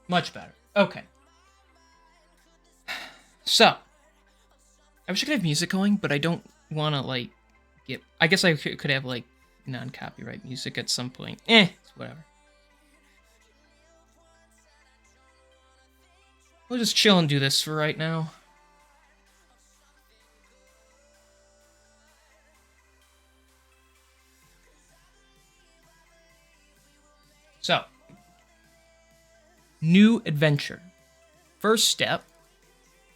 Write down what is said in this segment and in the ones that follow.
Much better. Okay. So, I wish I could have music going, but I don't want to, like, get... I guess I could have, like, non-copyright music at some point. It's whatever. We'll just chill and do this for right now. So, new adventure. First step,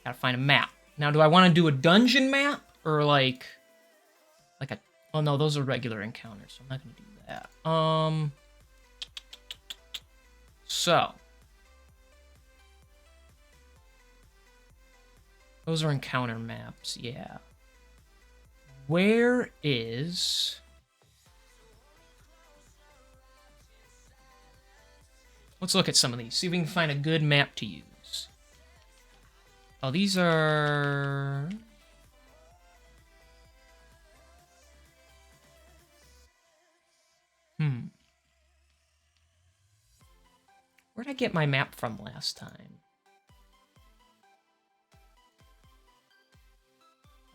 gotta find a map. Now, do I want to do a dungeon map or like a? Oh no, those are regular encounters, so I'm not gonna do that. So those are encounter maps, yeah. Where is? Let's look at some of these. See if we can find a good map to use. Oh, these are... Where'd I get my map from last time?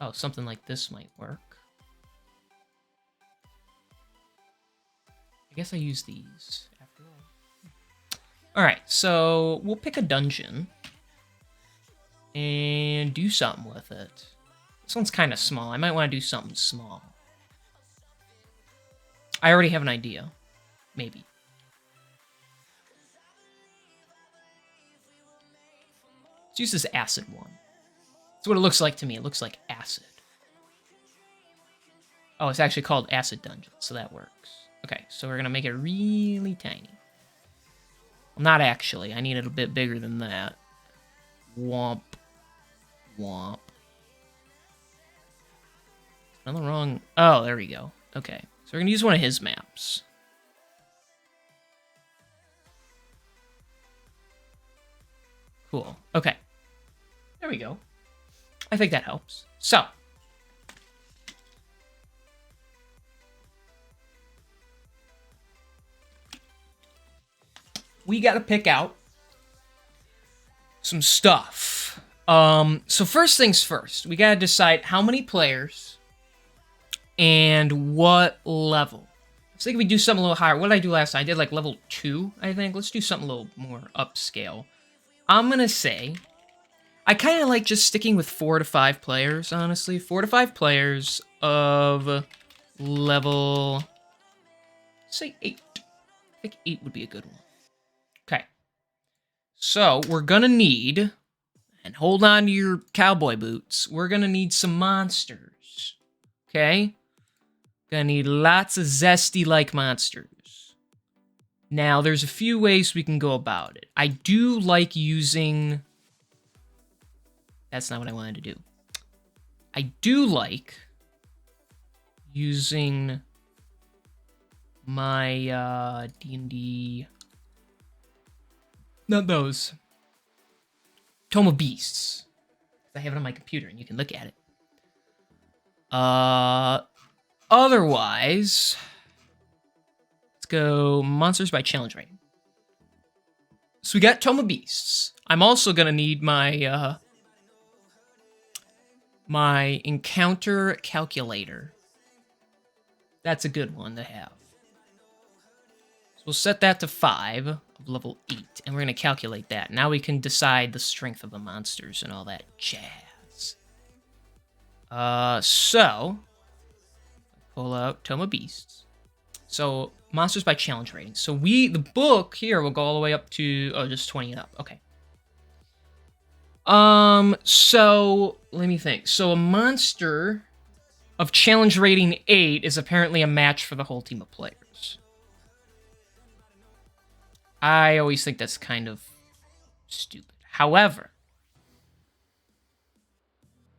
Oh, something like this might work. I guess I use these after all. Alright, so we'll pick a dungeon and do something with it. This one's kind of small. I might want to do something small. I already have an idea. Maybe. Let's use this acid one. That's what it looks like to me. It looks like acid. Oh, it's actually called Acid Dungeon, so that works. Okay, so we're going to make it really tiny. Well, not actually. I need it a bit bigger than that. Womp. Womp. Another wrong... Oh, there we go. Okay, so we're going to use one of his maps. Cool. Okay. There we go. I think that helps. So. We got to pick out some stuff. So first things first, we got to decide how many players and what level. I was thinking we do something a little higher. What did I do last time? I did like level 2, I think. Let's do something a little more upscale. I'm going to say, I kind of like just sticking with 4 to 5 players, honestly. 4 to 5 players of level, say 8. I think 8 would be a good one. Okay. So, we're going to need, and hold on to your cowboy boots, we're going to need some monsters. Okay? Gonna need lots of zesty-like monsters. Now, there's a few ways we can go about it. I do like using... That's not what I wanted to do. I do like using my DnD... Not those. Tome of Beasts. I have it on my computer and you can look at it. Otherwise, let's go monsters by challenge rating. So we got Tome of Beasts. I'm also gonna need my my encounter calculator. That's a good one to have. So we'll set that to 5 of level 8, and we're gonna calculate that. Now we can decide the strength of the monsters and all that jazz. So pull out Tome of Beasts. So, monsters by challenge rating. So the book here will go all the way up to, just 20 and up. Okay. So, let me think. So, a monster of challenge rating 8 is apparently a match for the whole team of players. I always think that's kind of stupid. However,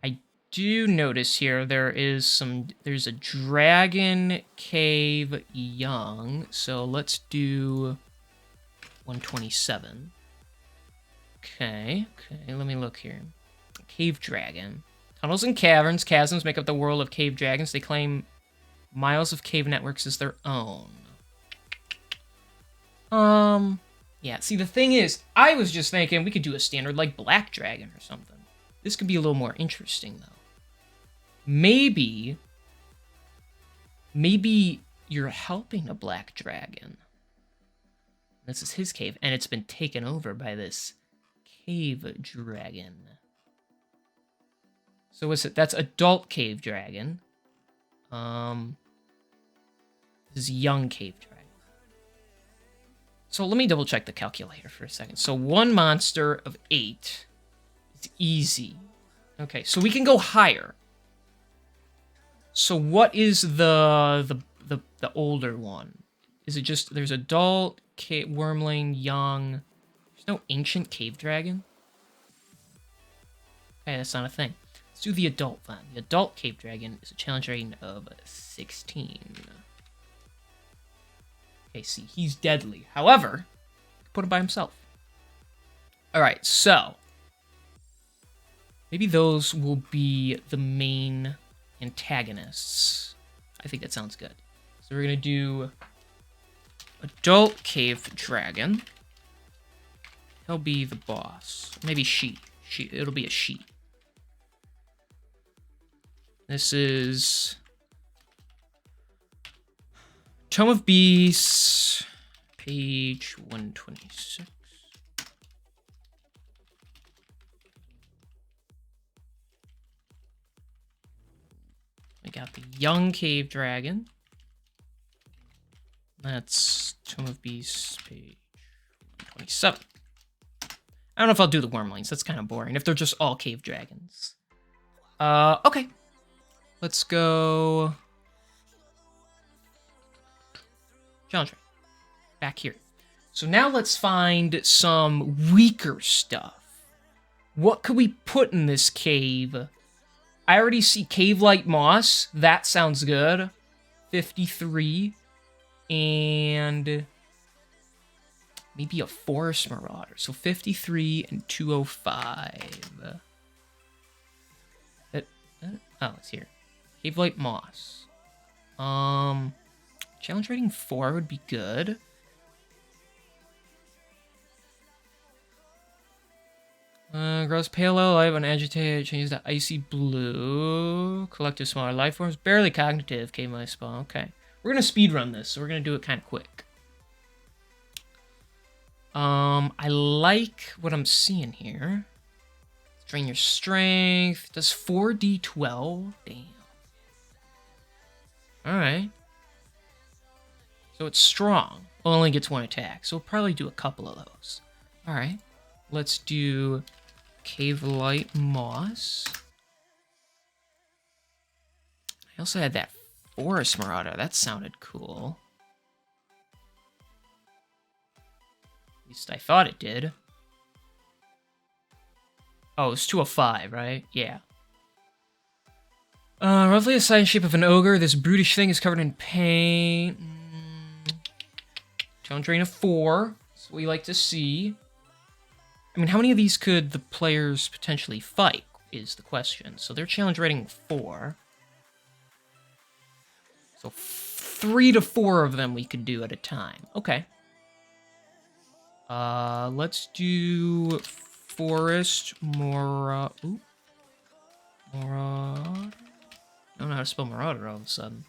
I do notice here there's a dragon cave young, so let's do 127. Okay, let me look here. Cave dragon. Tunnels and caverns, chasms make up the world of cave dragons. They claim miles of cave networks as their own. Yeah, see, the thing is, I was just thinking we could do a standard, like, Black Dragon or something. This could be a little more interesting, though. Maybe you're helping a Black Dragon. This is his cave, and it's been taken over by this Cave Dragon. So what's it? That's Adult Cave Dragon. This is Young Cave Dragon. So let me double check the calculator for a second. So 1 monster of 8 is easy. Okay, so we can go higher. So what is the older one? Is it just there's adult, wormling, young? There's no ancient cave dragon? Okay, that's not a thing. Let's do the adult then. The adult cave dragon is a challenge rating of 16. Okay, see, he's deadly. However, put him by himself. Alright, so maybe those will be the main antagonists. I think that sounds good. So we're gonna do Adult Cave Dragon. He'll be the boss. Maybe she. It'll be a she. This is Tome of Beasts, page 126. We got the Young Cave Dragon. That's Tome of Beasts, page 127. I don't know if I'll do the Wormlings. That's kind of boring if they're just all cave dragons. Okay. Let's go challenge rating. Back here. So now let's find some weaker stuff. What could we put in this cave? I already see cave-like moss. That sounds good. 53. And maybe a forest marauder. So 53 and 205. Oh, it's here. Cave-like moss. Challenge rating 4 would be good. Grows pale light when agitated, changes to icy blue. Collective smaller life forms. Barely cognitive, cave-like spawn. Okay. We're gonna speedrun this, so we're gonna do it kind of quick. I like what I'm seeing here. Drain your strength. Does 4d12? Damn. Alright. So it's strong. Only gets 1 attack, so we'll probably do a couple of those. Alright. Let's do Cave Light Moss. I also had that Forest Marauder. That sounded cool. At least I thought it did. Oh, it's 205, right? Yeah. Roughly the size and shape of an ogre, this brutish thing is covered in paint. Challenge drain of 4. That's what we like to see. I mean, how many of these could the players potentially fight, is the question. So they're challenge rating 4. So 3 to 4 of them we could do at a time. Okay. Let's do Forest Marauder. Marauder. I don't know how to spell Marauder all of a sudden.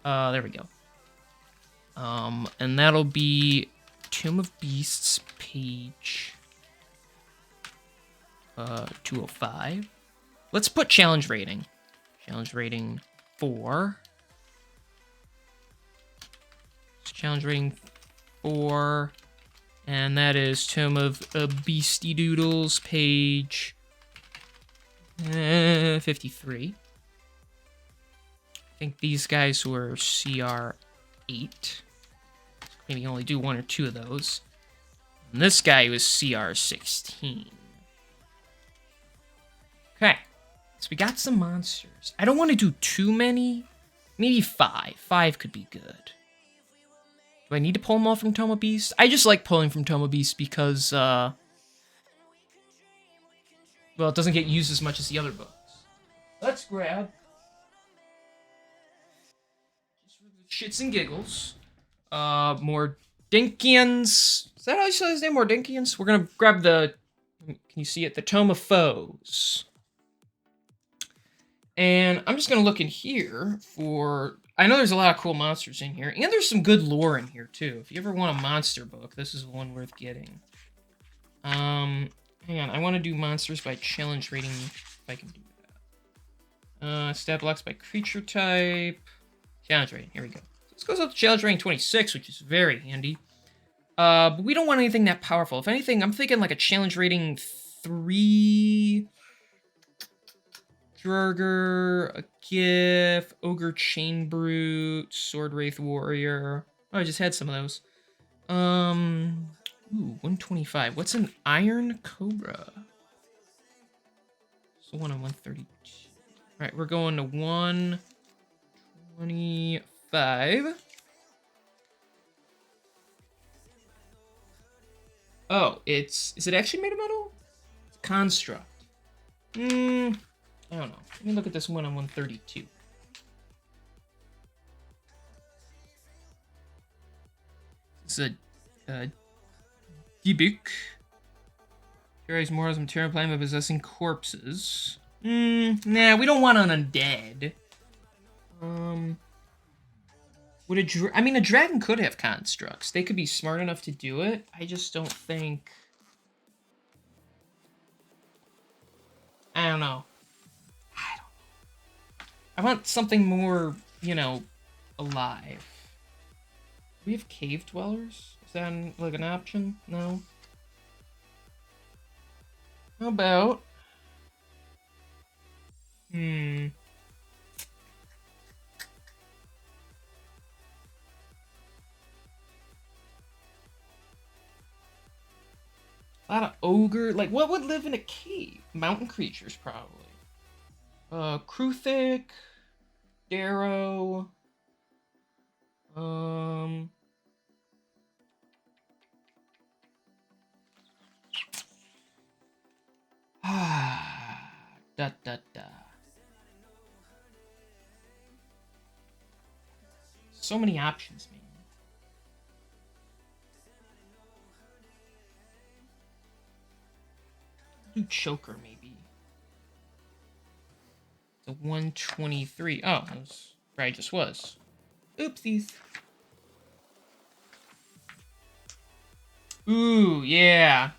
There we go. And that'll be Tomb of Beasts, page 205. Let's put challenge rating. Challenge rating 4. Challenge rating 4. And that is Tome of Beastie Doodles, page 53. I think these guys were CR 8. Maybe you can only do 1 or 2 of those. And this guy was CR 16. Okay. So we got some monsters. I don't want to do too many. Maybe 5. 5 could be good. Do I need to pull them all from Tome of Beast? I just like pulling from Tome of Beast because, well, it doesn't get used as much as the other books. Let's grab, just for the shits and giggles, more Mordinkians. Is that how you say his name? Mordinkians? We're gonna grab the... Can you see it? The Tome of Foes. And I'm just gonna look in here for... I know there's a lot of cool monsters in here. And there's some good lore in here, too. If you ever want a monster book, this is one worth getting. Hang on. I want to do monsters by challenge rating, if I can do that. Stat blocks by creature type. Challenge rating. Here we go. This goes up to challenge rating 26, which is very handy. But we don't want anything that powerful. If anything, I'm thinking like a challenge rating 3... Drurger, a Gif, Ogre Chain Brute, Sword Wraith Warrior. Oh, I just had some of those. Ooh, 125. What's an Iron Cobra? So one on 132. Alright, we're going to 125. Oh, is it actually made of metal? It's construct. I don't know. Let me look at this one on 132. It's a Dibuk. Carries morals and material plan by possessing corpses. Nah, we don't want an undead. Would a dragon could have constructs. They could be smart enough to do it. I just don't think... I don't know. I want something more, you know, alive. Do we have cave dwellers? Is that like an option? No? How about... A lot of ogre... Like, what would live in a cave? Mountain creatures, probably. Kruthic, Darrow, So many options, man. Do Choker, maybe. The 123. Oh, that was where I just was. Oopsies. Ooh, yeah.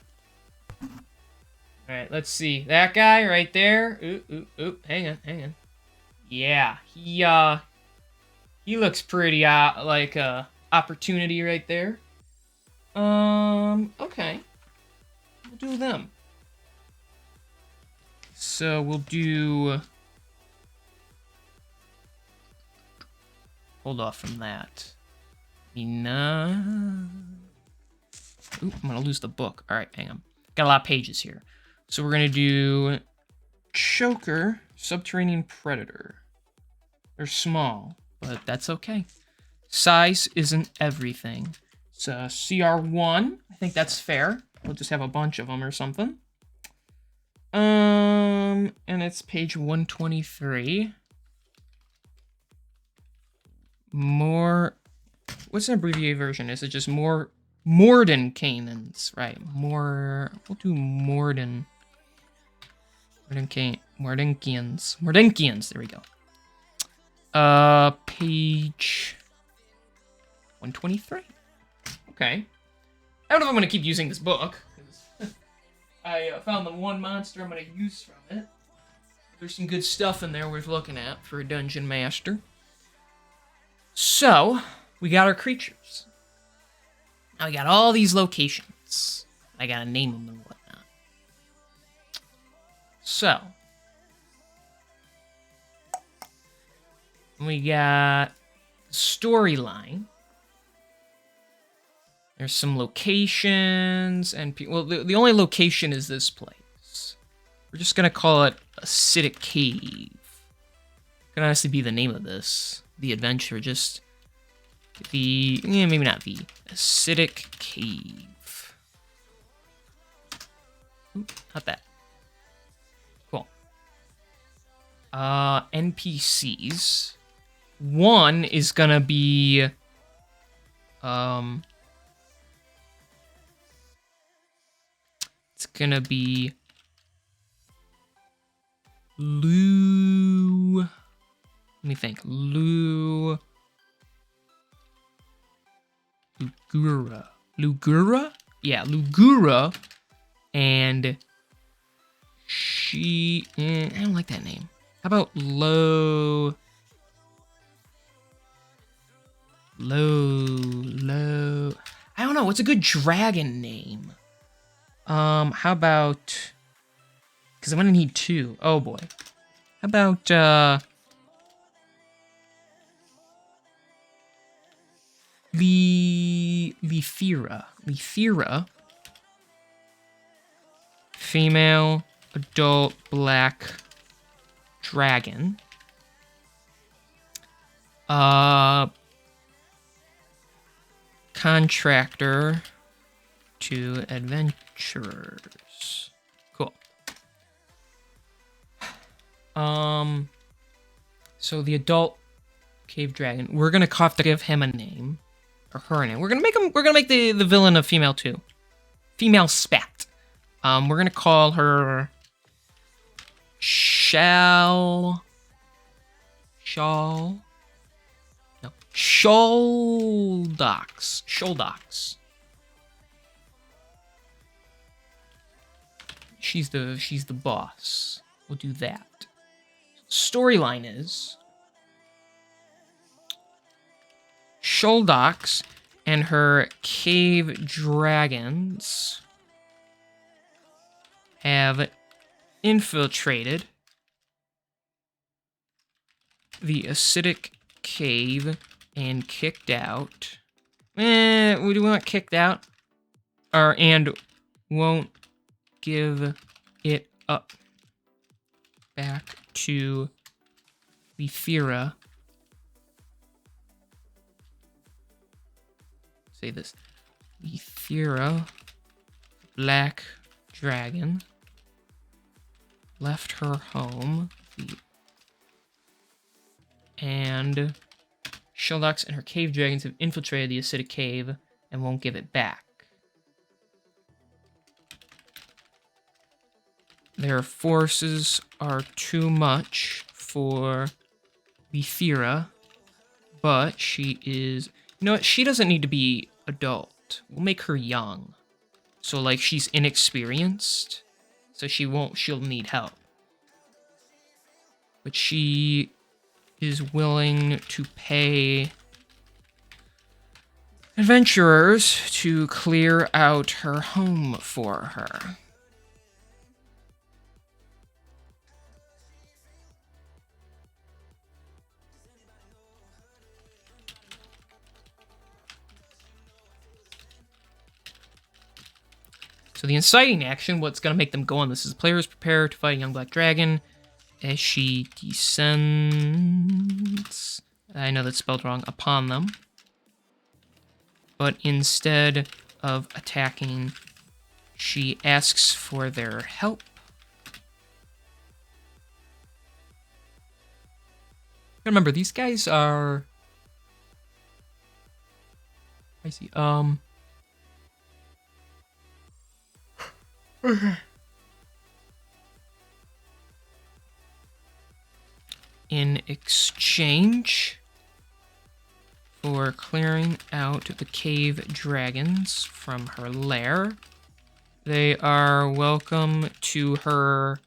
Alright, let's see. That guy right there. Ooh. Hang on. Yeah, he looks pretty, like a opportunity right there. Okay. We'll do them. So we'll do... Hold off from that. Ooh, I'm gonna lose the book. Alright, hang on. Got a lot of pages here. So we're gonna do Choker, Subterranean Predator. They're small, but that's okay. Size isn't everything. It's CR1. I think that's fair. We'll just have a bunch of them or something. And it's page 123. What's an abbreviated version? Is it just Mordenkainens? Right, we'll do Mordenkians. Mordenkians, there we go. Page 123. Okay. I don't know if I'm going to keep using this book. I found the one monster I'm going to use from it. There's some good stuff in there worth looking at for a dungeon master. So, we got our creatures. Now we got all these locations. I gotta name them and whatnot. So, we got storyline. There's some locations and well, the only location is this place. We're just gonna call it Acidic Cave. Could honestly be the name of this. The adventure, just maybe not the Acidic Cave. Ooh, not that. Cool. NPCs. One is gonna be It's gonna be Lu. Let me think. Lugura. Lugura? Yeah, Lugura. And she. I don't like that name. How about Lo. I don't know. What's a good dragon name? How about. Because I'm gonna need two. Oh boy. How about, Lethira. Lethira. Female, adult, black dragon. Contractor to adventurers. Cool. So the adult cave dragon, we're gonna have to give him a name. Or her name. We're gonna make the villain a female too. Female spat. We're gonna call her Shouldox. She's the boss. We'll do that. Storyline is Shouldox and her cave dragons have infiltrated the acidic cave and kicked out. We want kicked out. And won't give it up. Back to Lethira. Say this. Lethira, black dragon, left her home, and Shouldox and her cave dragons have infiltrated the acidic cave and won't give it back. Their forces are too much for Lethira, but she is... You know what? She doesn't need to be adult. We'll make her young. So, like, she's inexperienced, so she'll need help. But she is willing to pay adventurers to clear out her home for her. So the inciting action, what's going to make them go on this is players prepare to fight a young black dragon as she descends, I know that's spelled wrong, upon them. But instead of attacking, she asks for their help. Remember, these guys are... I see, in exchange for clearing out the cave dragons from her lair, they are welcome to her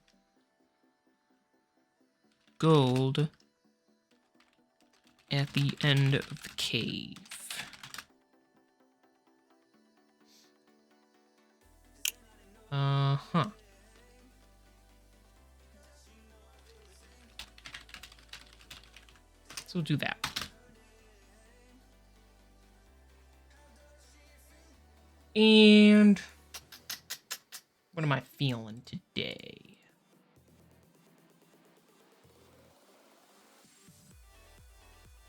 gold at the end of the cave. Uh-huh. So we'll do that. And what am I feeling today?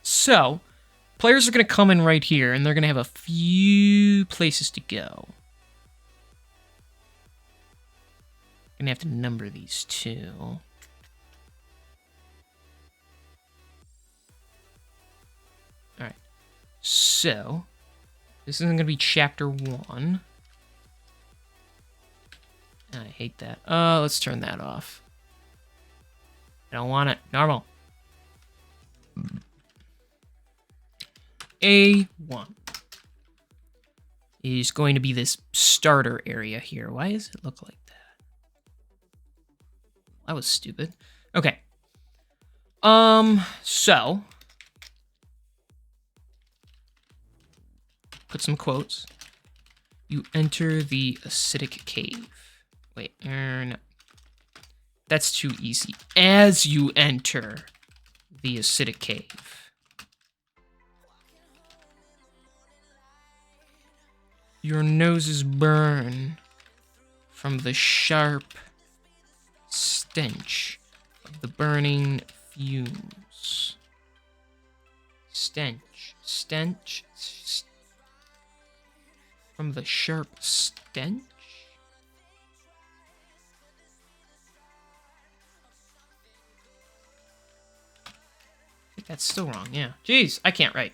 So, players are going to come in right here, and they're going to have a few places to go. Gonna have to number these two. Alright. So, this isn't gonna be chapter 1. I hate that. Let's turn that off. I don't want it. Normal. A1 is going to be this starter area here. Why does it look like that? That was stupid. Okay. So put some quotes. You enter the acidic cave. Wait, no. That's too easy. As you enter the acidic cave. Your noses burn from the sharp stench of the burning fumes. Stench. From the sharp stench? I think that's still wrong, yeah. Jeez, I can't write.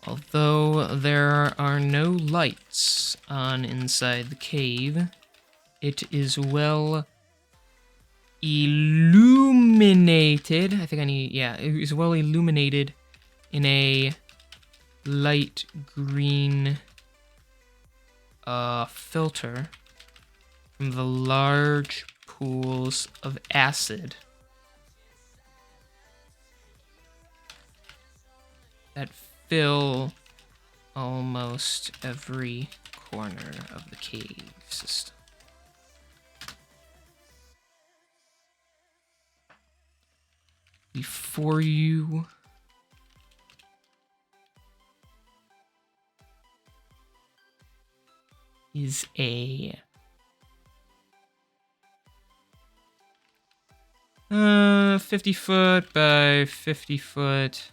Although there are no lights on inside the cave, it is well illuminated. I think I need, yeah, it is well illuminated in a light green filter from the large pools of acid that fill almost every corner of the cave system. Before you is a 50 foot by 50 foot.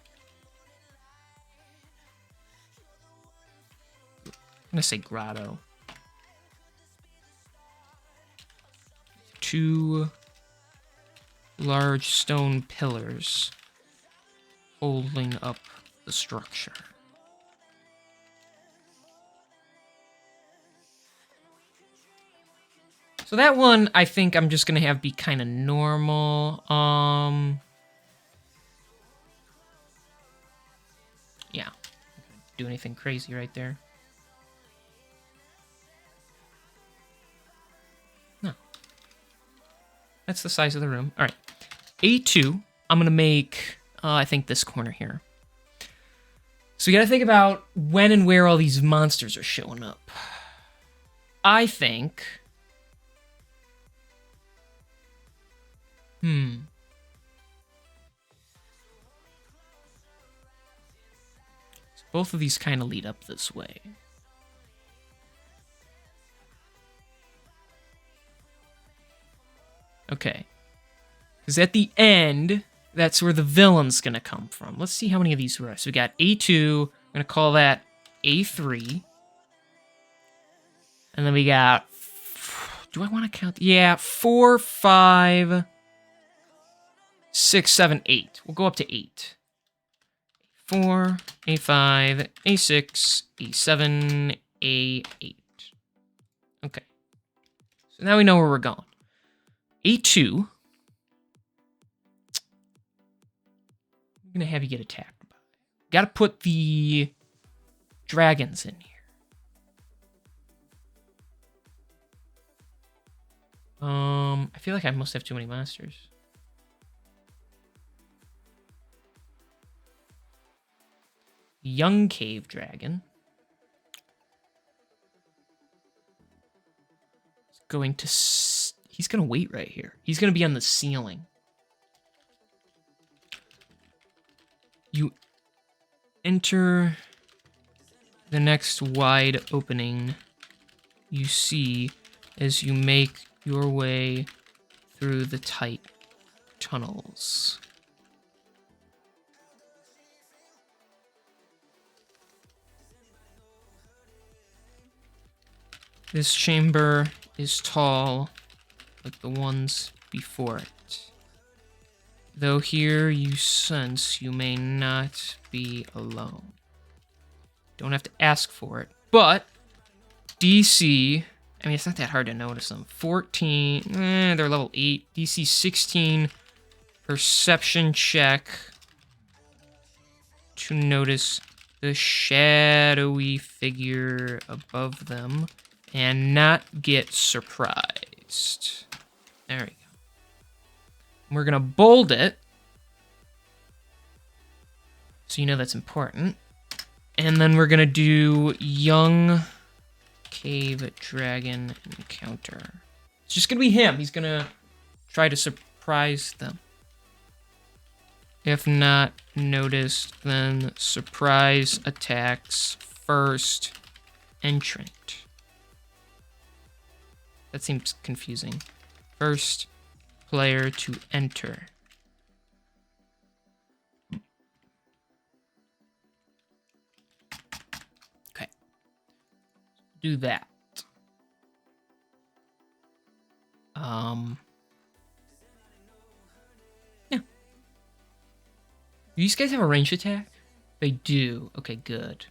I'm gonna say grotto. 2 large stone pillars holding up the structure. So that one, I think I'm just gonna have be kind of normal. Yeah, do anything crazy right there. No, that's the size of the room. All right, A2. I'm gonna make, I think this corner here. So you gotta think about when and where all these monsters are showing up. I think. So both of these kind of lead up this way. Okay. Because at the end, that's where the villain's going to come from. Let's see how many of these there are. So we got A2. I'm going to call that A3. And then we got... Do I want to count? Yeah, 4, 5... 6, 7, 8. We'll go up to 8. A4, A5, A6, A7, A8. Okay. So now we know where we're going. A2. I'm going to have you get attacked by. Got to put the dragons in here. I feel like I must have too many monsters. Young cave dragon. He's going to wait right here. He's going to be on the ceiling. You enter the next wide opening you see as you make your way through the tight tunnels. This chamber is tall, like the ones before it. Though here you sense you may not be alone. Don't have to ask for it. But DC, I mean, it's not that hard to notice them. 14, they're level 8. DC 16, perception check to notice the shadowy figure above them and not get surprised. There we go. We're going to bold it, so you know that's important. And then we're going to do young cave dragon encounter. It's just going to be him. He's going to try to surprise them. If not noticed, then surprise attacks first entrant. That seems confusing. First player to enter. Okay. Do that. Yeah. Do these guys have a ranged attack? They do. Okay, good.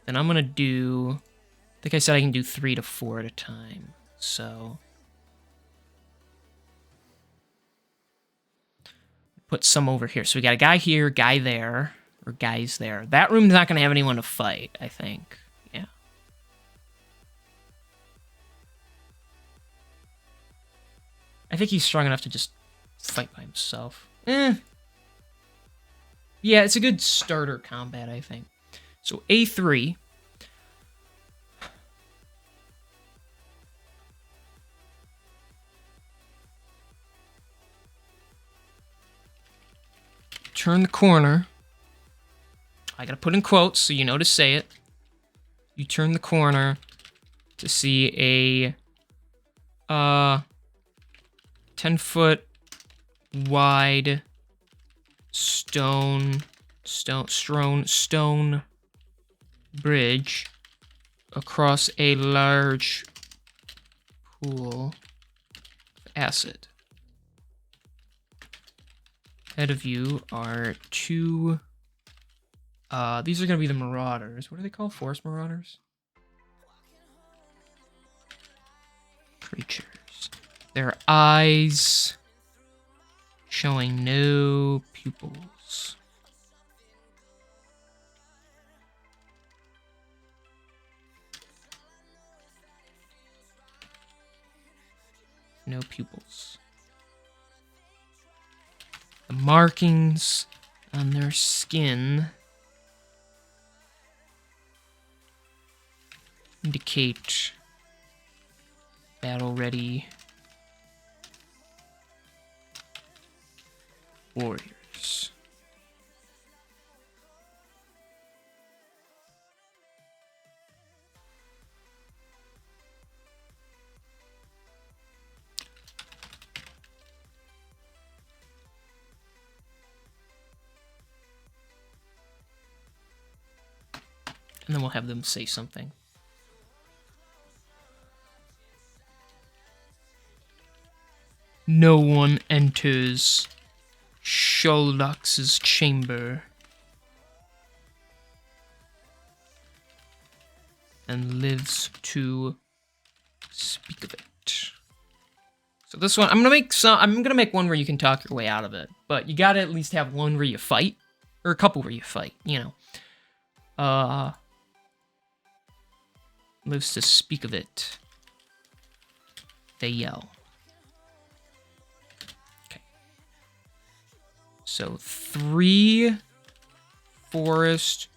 Then I'm gonna do... I think I said I can do 3 to 4 at a time. So... put some over here. So we got a guy here, guy there, or guys there. That room's not gonna have anyone to fight, I think. Yeah. I think he's strong enough to just fight by himself. Yeah, it's a good starter combat, I think. So A3. Turn the corner. I gotta put in quotes so you know to say it. You turn the corner to see a 10-foot wide stone bridge across a large pool of acid. Ahead of you are 2... these are going to be the marauders. What are they called? Forest marauders? Creatures. Their eyes showing no pupils. No pupils. The markings on their skin indicate battle-ready warriors. And then we'll have them say something. No one enters Sholdox's chamber and lives to speak of it. So this one, I'm gonna make one where you can talk your way out of it, but you gotta at least have one where you fight, or a couple where you fight, you know. Lives to speak of it. They yell. Okay. So 3 forest.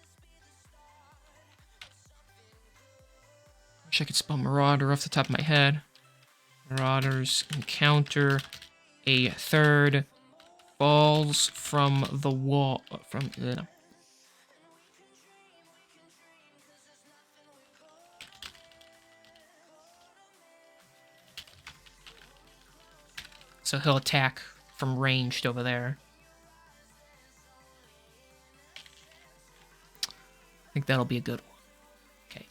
Wish I could spell marauder off the top of my head. Marauders encounter a third, falls from the wall, so he'll attack from ranged over there. I think that'll be a good one. Okay.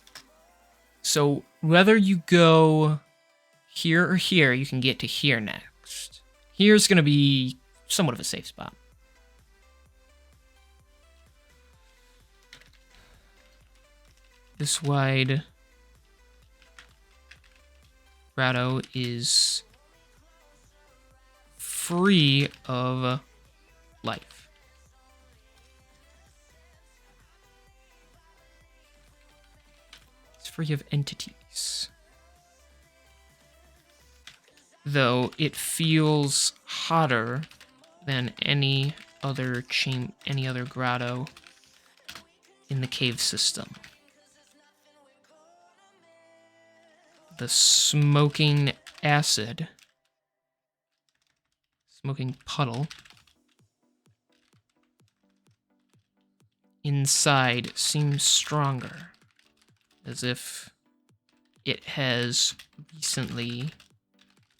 So whether you go here or here, you can get to here next. Here's going to be somewhat of a safe spot. this wide grotto is free of life. It's free of entities. Though it feels hotter than any other grotto in the cave system. The smoking acid, smoking puddle inside seems stronger, as if it has recently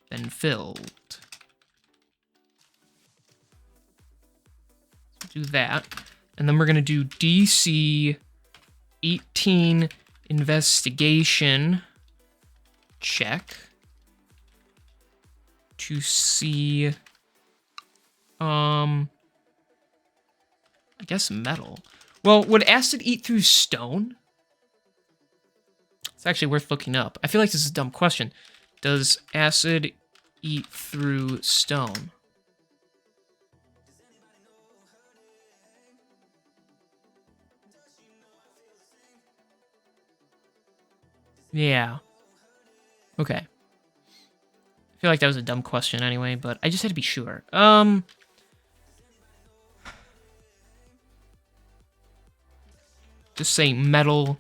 been filled. Do that, and then we're gonna do DC 18 investigation check to see, I guess metal. Well, would acid eat through stone? It's actually worth looking up. I feel like this is a dumb question. Does acid eat through stone? Yeah. Okay. I feel like that was a dumb question anyway, but I just had to be sure. Just say metal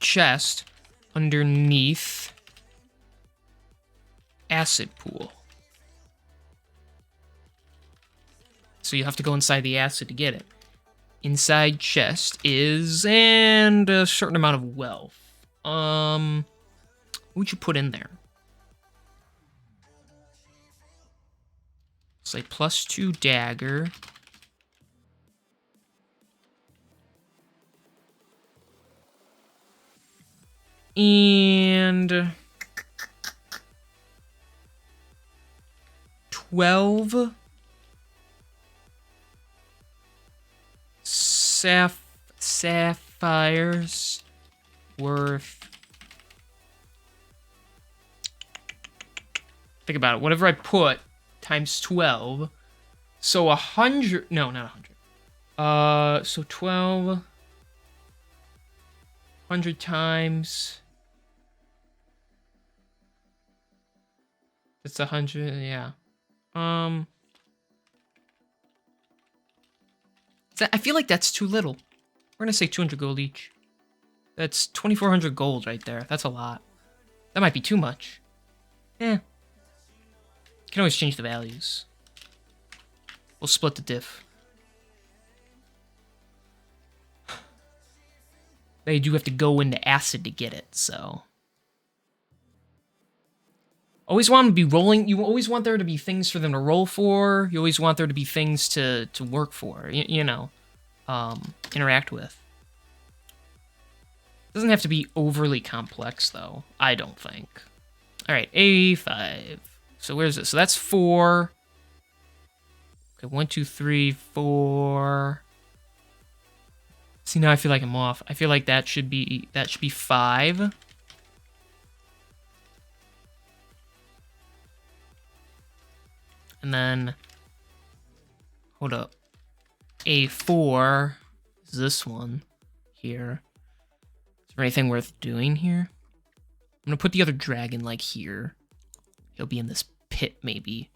chest underneath acid pool. So you have to go inside the acid to get it. Inside chest is, and a certain amount of wealth. What would you put in there? Say +2 dagger. And 12 sapphires worth. Think about it. Whatever I put times 12. So 100. No, not 100. So 12. 100 times. It's 100. Yeah. I feel like that's too little. We're gonna say 200 gold each. That's 2,400 gold right there. That's a lot. That might be too much. Eh. You can always change the values. We'll split the diff. They do have to go into acid to get it, so. Always want them to be rolling. You always want there to be things for them to roll for. You always want there to be things to work for, you know, interact with. Doesn't have to be overly complex, though, I don't think. All right, A5. So where's it? So that's 4. Okay, 1, 2, 3, 4. See, now I feel like I'm off. I feel like that should be 5. And then, hold up. A4 is this one here. Is there anything worth doing here? I'm gonna put the other dragon like here. He'll be in this pit, maybe.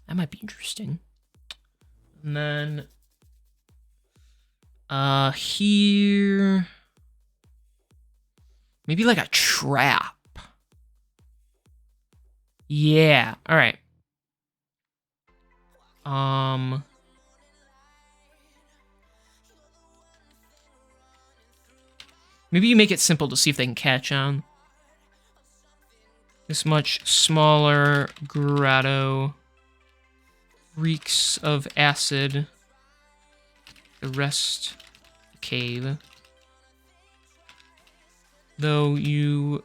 That might be interesting. And then, here, maybe like a trap. Yeah, all right. Maybe you make it simple to see if they can catch on. This much smaller grotto reeks of acid. The rest, cave. Though you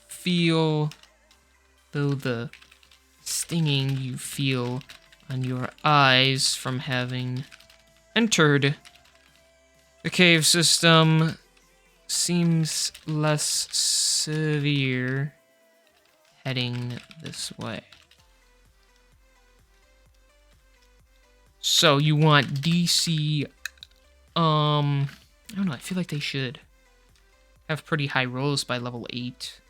feel, though the stinging you feel on your eyes from having entered the cave system. Seems less severe heading this way. So you want DC, I don't know, I feel like they should have pretty high rolls by level 8.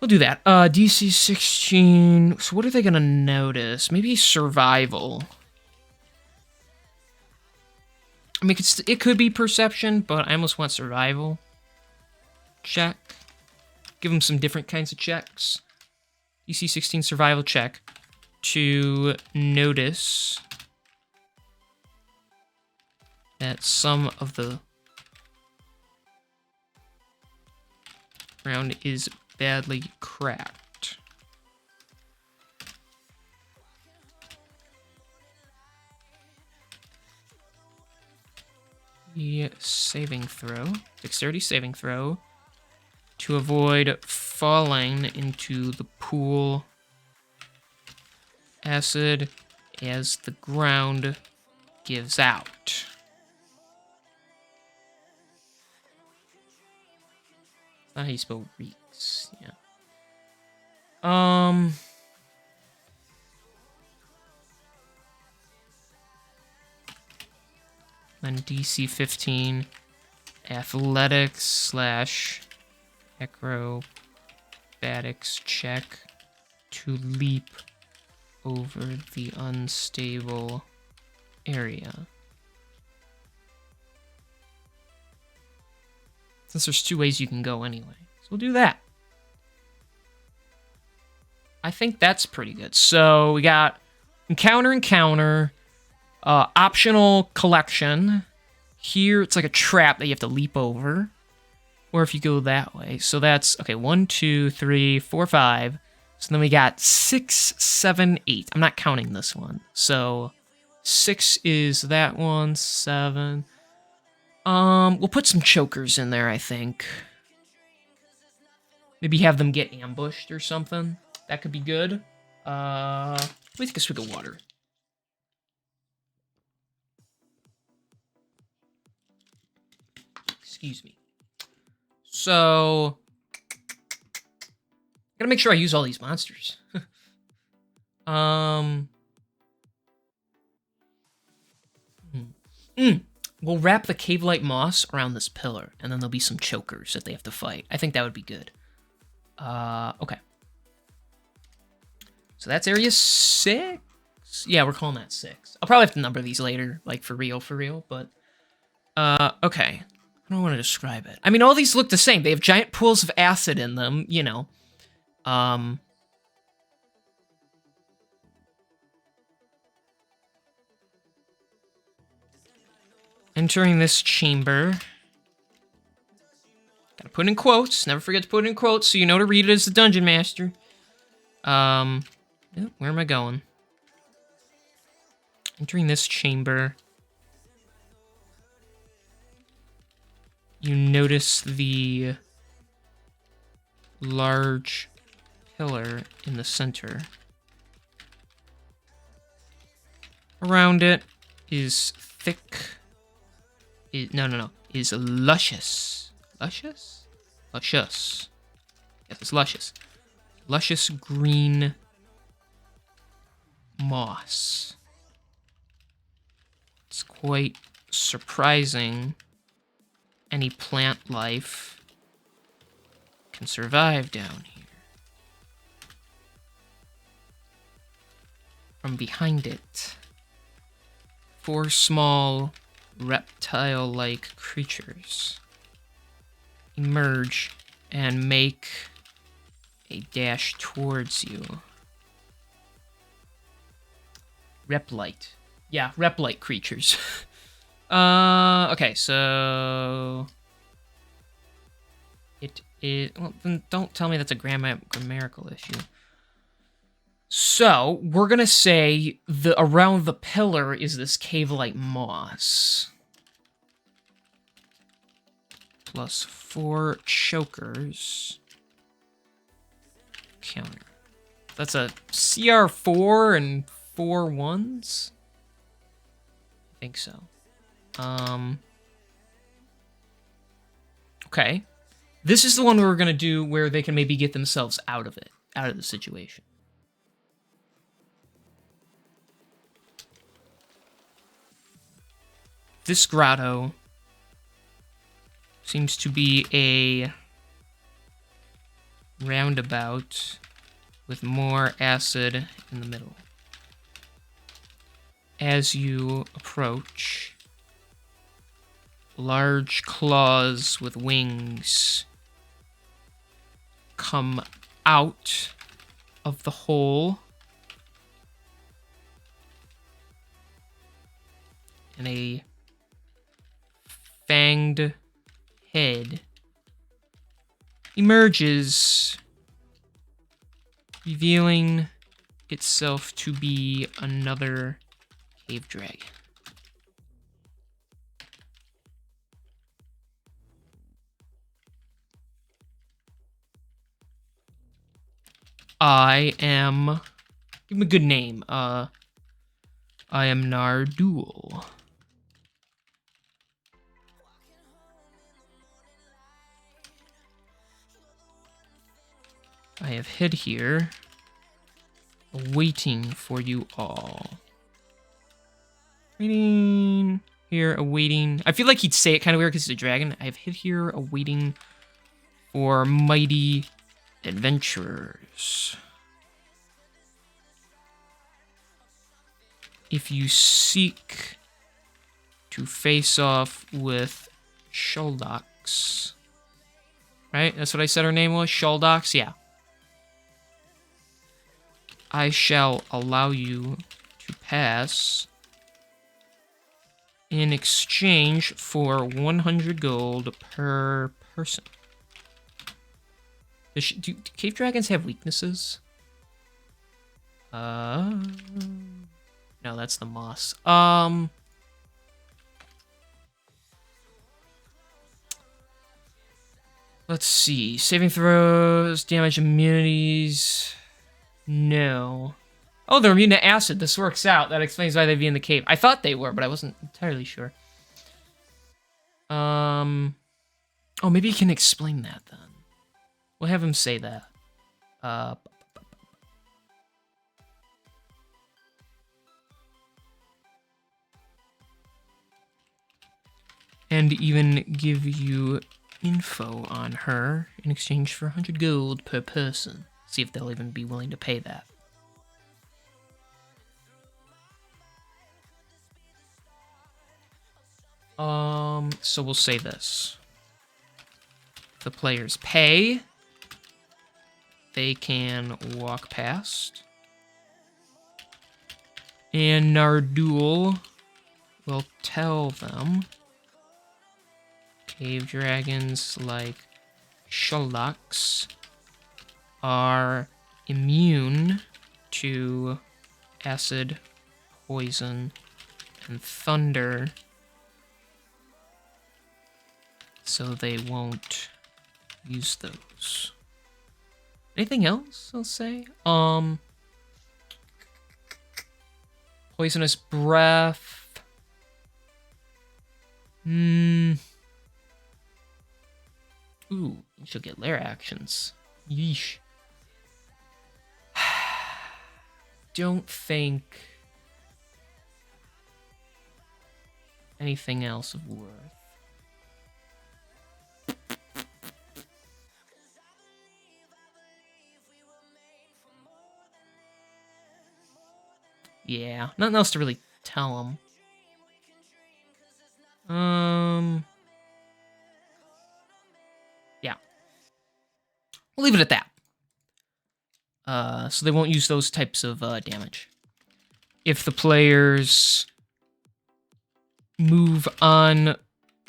We'll do that. DC 16. So what are they gonna notice? Maybe survival. I mean, it could be perception, but I almost want survival. Check. Give them some different kinds of checks. DC 16 survival check to notice that some of the ground is badly cracked. The saving throw, dexterity saving throw, to avoid falling into the pool acid as the ground gives out. That's not how you spell reeks, yeah. Then DC 15, athletics / acrobatics check to leap over the unstable area. Since there's 2 ways you can go anyway, so we'll do that. I think that's pretty good. So we got encounter, optional collection. Here it's like a trap that you have to leap over. Or if you go that way. So that's, okay, 1, 2, 3, 4, 5. So then we got 6, 7, 8. I'm not counting this one. So 6 is that one, 7. We'll put some chokers in there, I think. Maybe have them get ambushed or something. That could be good. Let me take a swig of water. Excuse me. So, gotta make sure I use all these monsters. We'll wrap the cave-like moss around this pillar, and then there'll be some chokers that they have to fight. I think that would be good. Okay. So that's area 6? Yeah, we're calling that 6. I'll probably have to number these later, like for real, but... okay. I don't want to describe it. I mean, all these look the same. They have giant pools of acid in them, you know. Entering this chamber. Gotta put in quotes. Never forget to put in quotes so you know to read it as the dungeon master. Yeah, where am I going? Entering this chamber. You notice the large pillar in the center. Around it is thick... is luscious. Luscious? Luscious. Yes, it's luscious. Luscious green moss. It's quite surprising any plant life can survive down here. From behind it, 4 small reptile-like creatures emerge and make a dash towards you. Replite. Yeah, replite creatures. Okay, so... It is... Well, then don't tell me that's a grammatical issue. So, we're gonna say around the pillar is this cave-like moss. Plus 4 chokers. Counter. That's a CR 4 and 4 ones? I think so. Okay. This is the one we're going to do where they can maybe get themselves out of it, out of the situation. This grotto seems to be a roundabout with more acid in the middle. As you approach, large claws with wings come out of the hole, and a fanged head emerges, revealing itself to be another cave dragon. I am... Give him a good name. I am Nardul. I have hid here, waiting for you all. Waiting here, awaiting. I feel like he'd say it kind of weird because he's a dragon. I have hid here, awaiting for mighty adventurers. If you seek to face off with Sholdox, right? That's what I said her name was? Sholdox? Yeah. I shall allow you to pass in exchange for 100 gold per person. Do cave dragons have weaknesses? No, that's the moss. Let's see. Saving throws, damage immunities. No. Oh, they're immune to acid. This works out. That explains why they'd be in the cave. I thought they were, but I wasn't entirely sure. Oh, maybe you can explain that then. We'll have him say that. And even give you info on her in exchange for 100 gold per person. See if they'll even be willing to pay that. So we'll say this. If the players pay, they can walk past. And Nardul will tell them cave dragons like Sholdox are immune to acid, poison, and thunder, so they won't use those. Anything else I'll say? Poisonous breath. Ooh, she'll get lair actions. Yeesh. Don't think anything else of worth. Yeah, nothing else to really tell him. Yeah. We'll leave it at that. So they won't use those types of damage. If the players move on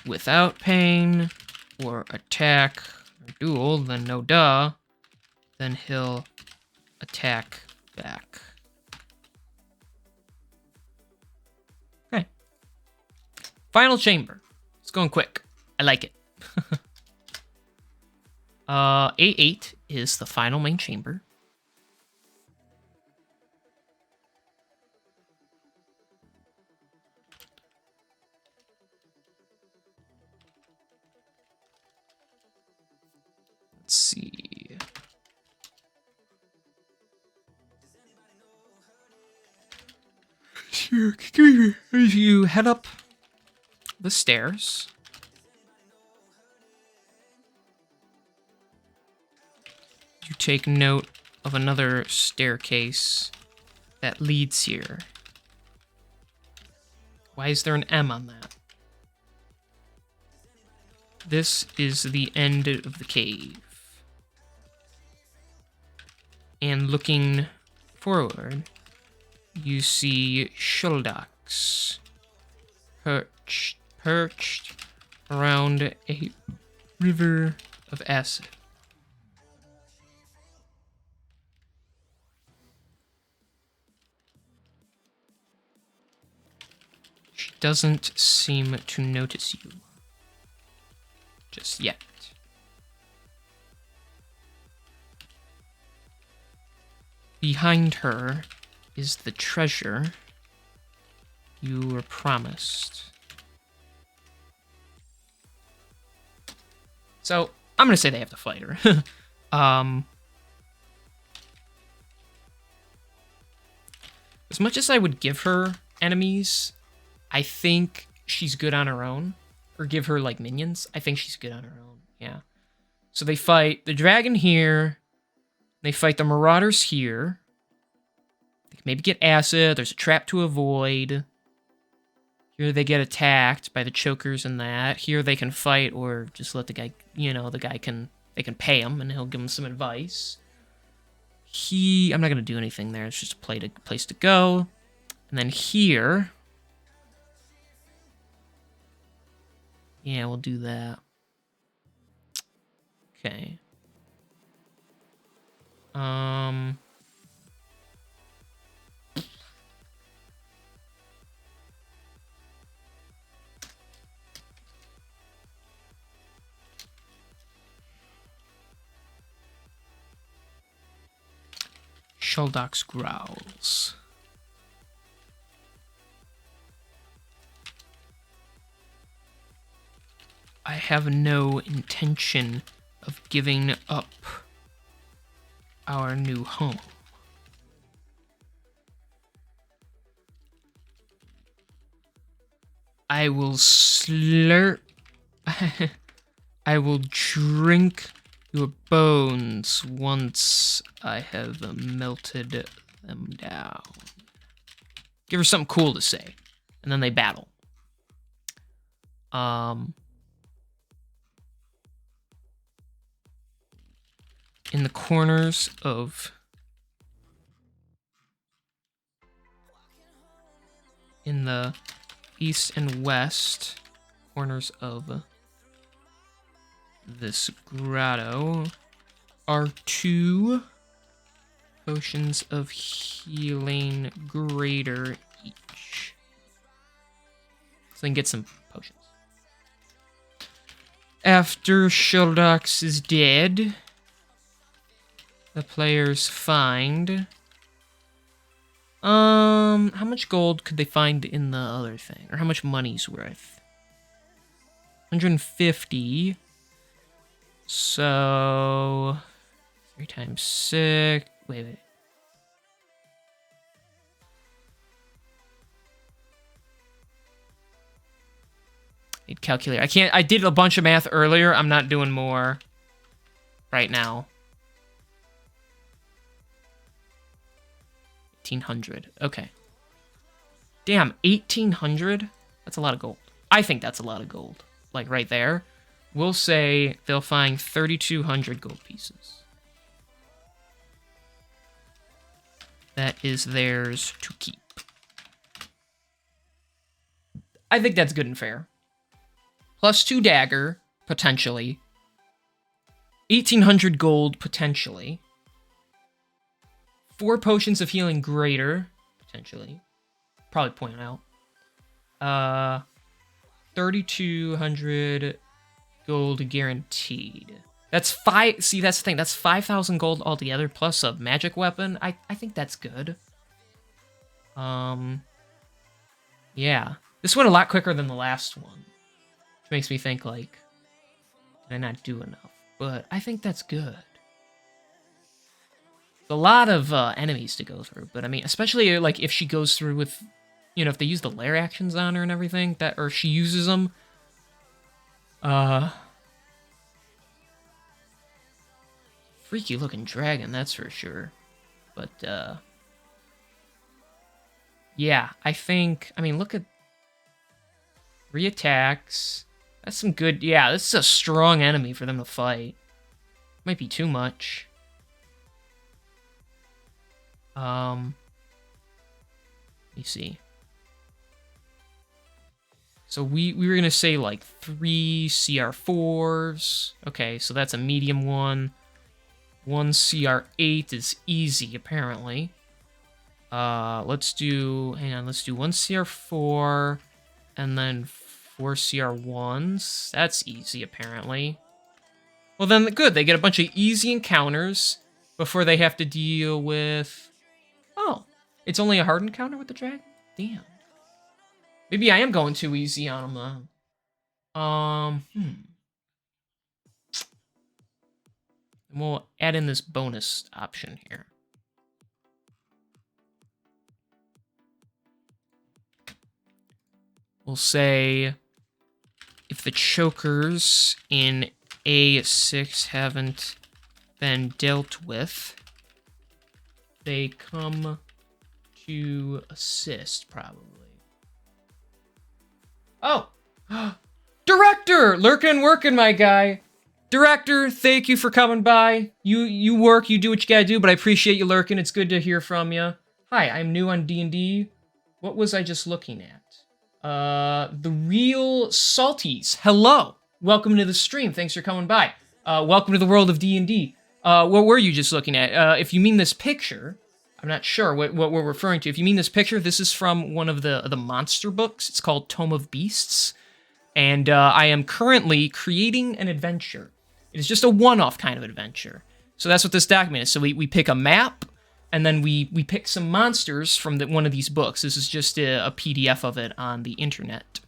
without pain, or attack, or duel, then no duh, then he'll attack back. Okay. Final chamber. It's going quick. I like it. A8 is the final main chamber. Let's see. You head up the stairs. You take note of another staircase that leads here. Why is there an M on that? This is the end of the cave. And looking forward, you see Shuldox perched around a river of acid. She doesn't seem to notice you just yet. Behind her is the treasure you were promised. So, I'm gonna say they have to fight her. As much as I would give her enemies, I think she's good on her own. Or give her, like, minions. I think she's good on her own, yeah. So they fight the dragon here. They fight the marauders here. They can maybe get acid. There's a trap to avoid. Here they get attacked by the chokers and that. Here they can fight or just let the guy, you know, they can pay him and he'll give them some advice. I'm not going to do anything there. It's just a place to go. And then here... Yeah, we'll do that. Okay. Shuldox growls. I have no intention of giving up our new home. I will slurp. I will drink your bones once I have melted them down. Give her something cool to say. And then they battle. In the corners of... In the east and west corners of this grotto are 2 potions of healing greater each. So they can get some potions. After Shuldox is dead, the players find... how much gold could they find in the other thing? Or how much money's worth? 150. So... 3 times 6... Wait. Need calculator. I did a bunch of math earlier. I'm not doing more right now. 1,800. Okay. Damn, 1,800? That's a lot of gold. I think that's a lot of gold. Like, right there. We'll say they'll find 3,200 gold pieces. That is theirs to keep. I think that's good and fair. Plus 2 dagger, potentially. 1,800 gold, potentially. 4 potions of healing greater, potentially. Probably point out. 3,200 gold guaranteed. That's 5. See, that's the thing. That's 5,000 gold altogether, plus a magic weapon. I think that's good. Yeah. This went a lot quicker than the last one. Which makes me think, like, did I not do enough? but I think that's good. A lot of enemies to go through, but I mean, especially like if she goes through with, you know, if they use the lair actions on her and everything, that, or she uses them. Freaky looking dragon, that's for sure. But yeah, I think, I mean, look at 3 attacks. That's some good, yeah, this is a strong enemy for them to fight. Might be too much. Let me see. So we were gonna say like 3 CR4s. Okay, so that's a medium one. 1 CR8 is easy, apparently. Let's do, hang on, let's do 1 CR4 and then 4 CR1s. That's easy, apparently. Well then, good, they get a bunch of easy encounters before they have to deal with... Oh, it's only a hard encounter with the dragon? Damn. Maybe I am going too easy on them, though. And we'll add in this bonus option here. We'll say if the chokers in A6 haven't been dealt with, they come to assist, probably. Oh! Director! Lurkin' working, my guy. Director, thank you for coming by. You work, you do what you gotta do, but I appreciate you lurking. It's good to hear from you. Hi, I'm new on D&D. What was I just looking at? The Real Salties. Hello! Welcome to the stream. Thanks for coming by. Welcome to the world of D&D. What were you just looking at? If you mean this picture, I'm not sure what we're referring to. If you mean this picture, this is from one of the monster books. It's called Tome of Beasts. And I am currently creating an adventure. It is just a one-off kind of adventure. So that's what this document is. So we pick a map, and then we pick some monsters from one of these books. This is just a PDF of it on the internet.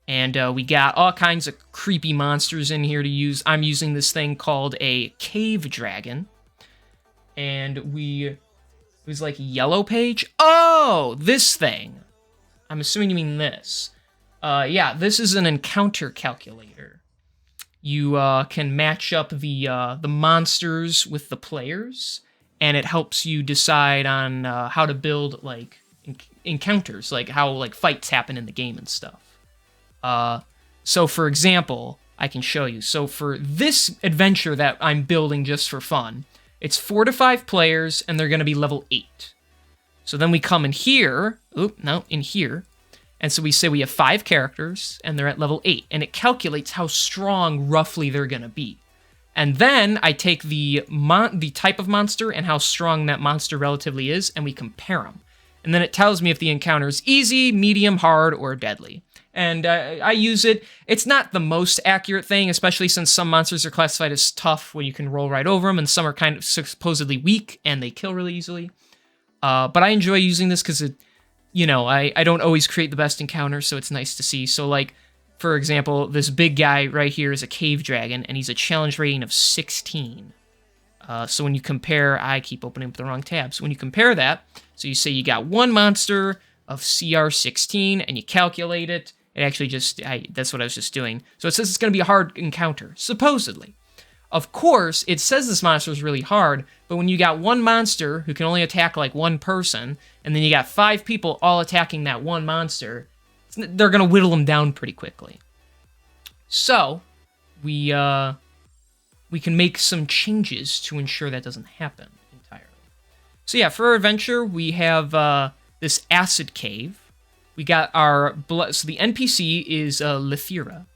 And we got all kinds of creepy monsters in here to use. I'm using this thing called a cave dragon. And it was like yellow page. Oh, this thing. I'm assuming you mean this. Yeah, this is an encounter calculator. You can match up the monsters with the players, and it helps you decide on how to build like encounters, like how like fights happen in the game and stuff. So for example, I can show you. So for this adventure that I'm building just for fun, it's 4 to 5 players, and they're going to be level 8. So then we come in here. In here. And so we say we have 5 characters, and they're at level 8, and it calculates how strong, roughly, they're going to be. And then I take the type of monster and how strong that monster relatively is, and we compare them. And then it tells me if the encounter is easy, medium, hard, or deadly. And I use it. It's not the most accurate thing, especially since some monsters are classified as tough when you can roll right over them, and some are kind of supposedly weak, and they kill really easily. But I enjoy using this because it... You know, I don't always create the best encounter, so it's nice to see. So, like, for example, this big guy right here is a cave dragon, and he's a challenge rating of 16. So when you compare, I keep opening up the wrong tab. So when you compare that, so you say you got one monster of CR 16, and you calculate it. It actually just, that's what I was just doing. So it says it's going to be a hard encounter, supposedly. Of course, it says this monster is really hard, but when you got one monster who can only attack like one person, and then you got 5 people all attacking that one monster, they're going to whittle them down pretty quickly. So, we can make some changes to ensure that doesn't happen entirely. So yeah, for our adventure, we have this acid cave. We got our... So the NPC is Lithira.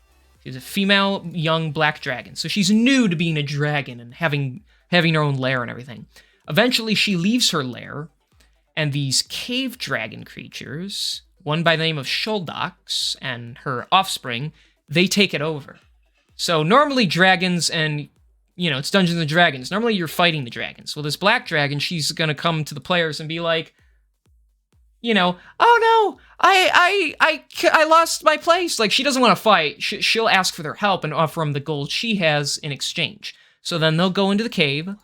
She's a female young black dragon. So she's new to being a dragon and having her own lair and everything. Eventually, she leaves her lair, and these cave dragon creatures, one by the name of Shuldox and her offspring, they take it over. So normally dragons and, you know, it's Dungeons and Dragons. Normally you're fighting the dragons. Well, this black dragon, she's going to come to the players and be like, you know, oh no, I lost my place. Like, she doesn't want to fight. She'll ask for their help and offer them the gold she has in exchange. So then they'll go into the cave,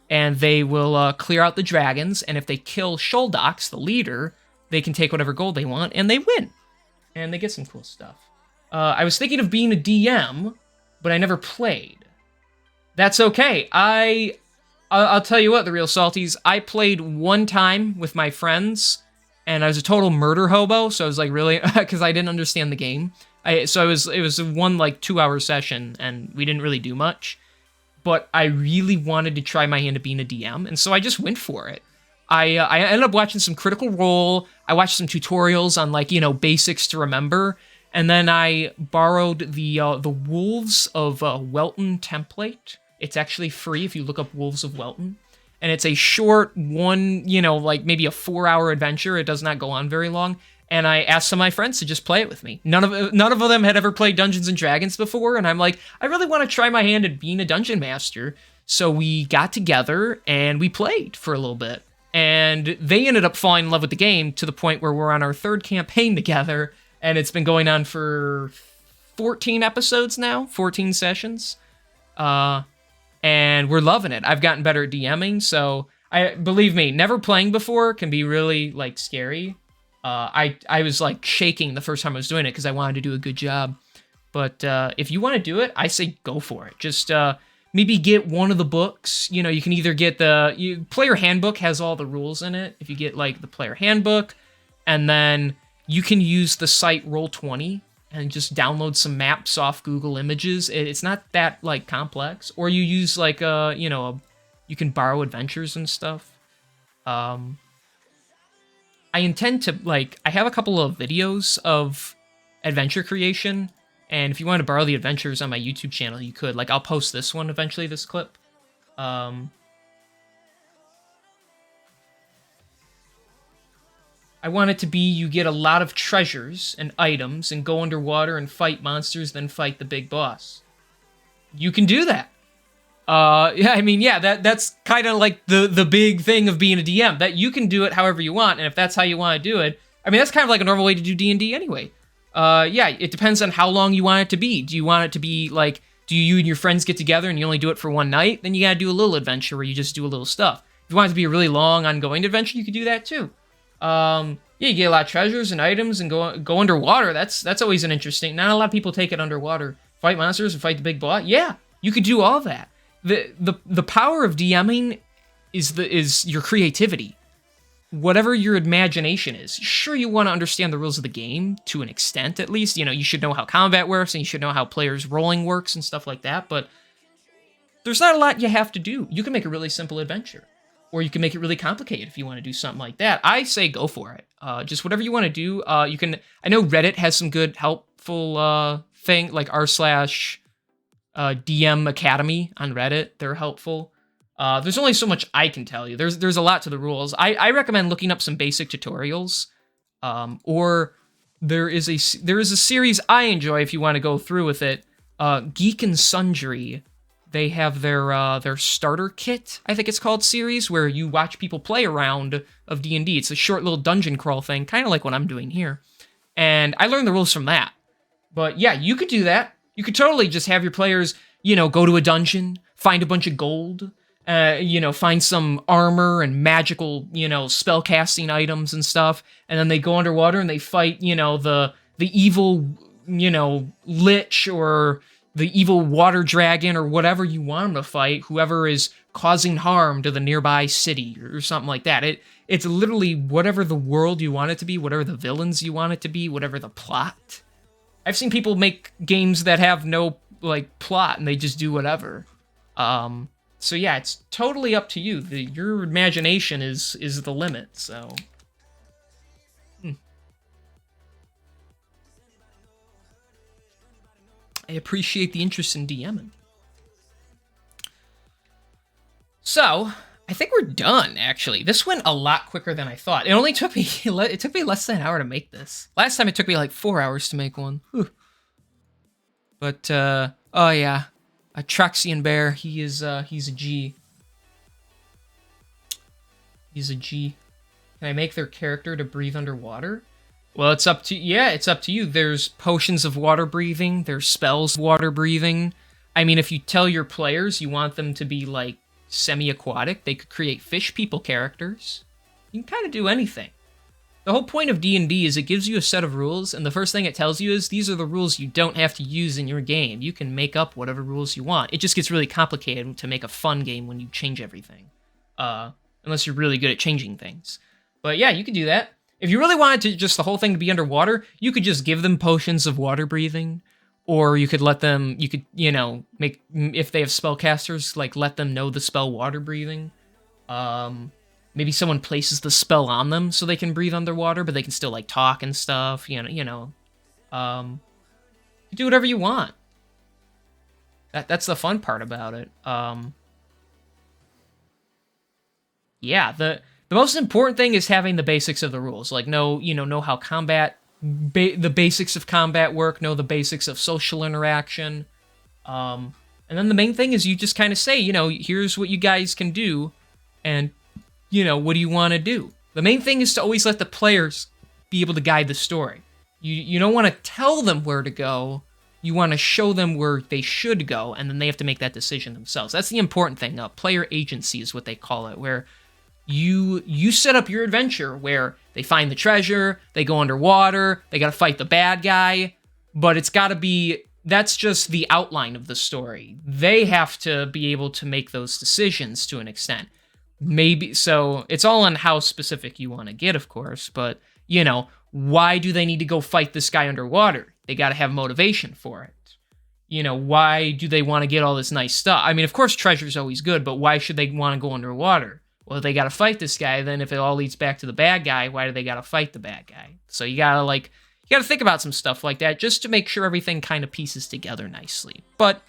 and they will clear out the dragons, and if they kill Sholdox, the leader, they can take whatever gold they want, and they win. And they get some cool stuff. I was thinking of being a DM, but I never played. That's okay. I'll tell you what, the real salties, I played one time with my friends, and I was a total murder hobo, so I was like really, because I didn't understand the game. It was one like 2-hour session, and we didn't really do much. But I really wanted to try my hand at being a DM, and so I just went for it. I ended up watching some Critical Role. I watched some tutorials on like, basics to remember. And then I borrowed the Wolves of Welton template. It's actually free if you look up Wolves of Welton. And it's a short one, like maybe a 4-hour adventure. It does not go on very long. And I asked some of my friends to just play it with me. None of them had ever played Dungeons and Dragons before. And I'm like, I really want to try my hand at being a dungeon master. So we got together and we played for a little bit. And they ended up falling in love with the game to the point where we're on our 3rd campaign together. And it's been going on for 14 episodes now, 14 sessions. And we're loving it. I've gotten better at DMing, so believe me, never playing before can be really like scary. I was like shaking the first time I was doing it because I wanted to do a good job. But if you want to do it, I say go for it. Just maybe get one of the books. You can either get the player handbook has all the rules in it. If you get like the player handbook, and then you can use the site Roll20 and just download some maps off Google Images. It's not that like complex. Or you use like you can borrow adventures and stuff. I intend to I have a couple of videos of adventure creation, and if you want to borrow the adventures on my YouTube channel, you could. I'll post this one eventually, this clip. I want it to be you get a lot of treasures and items and go underwater and fight monsters, then fight the big boss. You can do that. That's kind of like the big thing of being a DM, that you can do it however you want, and if that's how you want to do it, that's kind of like a normal way to do D&D anyway. It depends on how long you want it to be. Do you want it to be do you and your friends get together and you only do it for one night? Then you gotta do a little adventure where you just do a little stuff. If you want it to be a really long, ongoing adventure, you could do that too. You get a lot of treasures and items and go underwater. That's always an interesting. Not a lot of people take it underwater. Fight monsters and fight the big boss. Yeah, you could do all that. The power of DMing is your creativity. Whatever your imagination is. Sure, you want to understand the rules of the game to an extent, at least. You should know how combat works, and you should know how players' rolling works and stuff like that. But there's not a lot you have to do. You can make a really simple adventure. Or you can make it really complicated if you want to do something like that. I say go for it. Just whatever you want to do. You can. I know Reddit has some good, helpful thing, like r/DM Academy on Reddit. They're helpful. There's only so much I can tell you. There's a lot to the rules. I recommend looking up some basic tutorials. Or there is a series I enjoy if you want to go through with it. Geek and Sundry. They have their starter kit, I think it's called, series, where you watch people play a round of D&D. It's a short little dungeon crawl thing, kind of like what I'm doing here. And I learned the rules from that. But yeah, you could do that. You could totally just have your players, go to a dungeon, find a bunch of gold, find some armor and magical, spell casting items and stuff. And then they go underwater and they fight, the evil, lich or the evil water dragon or whatever you want them to fight, whoever is causing harm to the nearby city or something like that. It's literally whatever the world you want it to be, whatever the villains you want it to be, whatever the plot. I've seen people make games that have no plot and they just do whatever. So yeah, it's totally up to you. Your imagination is the limit, so. I appreciate the interest in DMing. So, I think we're done, actually. This went a lot quicker than I thought. It only took me, less than an hour to make this. Last time it took me 4 hours to make one. Whew. But, oh yeah. A Traxian Bear, he's a G. He's a G. Can I make their character to breathe underwater? Well, it's up to you. There's potions of water breathing. There's spells of water breathing. I mean, if you tell your players you want them to be, like, semi-aquatic, they could create fish people characters. You can kind of do anything. The whole point of D&D is it gives you a set of rules, and the first thing it tells you is these are the rules you don't have to use in your game. You can make up whatever rules you want. It just gets really complicated to make a fun game when you change everything. Unless you're really good at changing things. But yeah, you could do that. If you really wanted to just the whole thing to be underwater, you could just give them potions of water breathing. Or you could let them, you know, make, if they have spellcasters, like, let them know the spell water breathing. Maybe someone places the spell on them so they can breathe underwater, but they can still, like, talk and stuff, you know. You do whatever you want. That's the fun part about it. Yeah, the most important thing is having the basics of the rules. Like, know how combat, the basics of combat work, know the basics of social interaction. And then the main thing is you just kind of say, you know, here's what you guys can do, and, you know, what do you want to do? The main thing is to always let the players be able to guide the story. You don't want to tell them where to go. You want to show them where they should go, and then they have to make that decision themselves. That's the important thing. Player agency is what they call it, where you set up your adventure where they find the treasure, they go underwater, they gotta fight the bad guy, but it's gotta be, that's just the outline of the story. They have to be able to make those decisions to an extent. Maybe, so it's all on how specific you want to get, of course, but, you know, why do they need to go fight this guy underwater? They gotta have motivation for it. You know, why do they want to get all this nice stuff? I mean, of course, treasure's always good, but why should they want to go underwater? Well, if they gotta fight this guy, then if it all leads back to the bad guy, why do they gotta fight the bad guy? So you gotta think about some stuff like that, just to make sure everything kind of pieces together nicely. But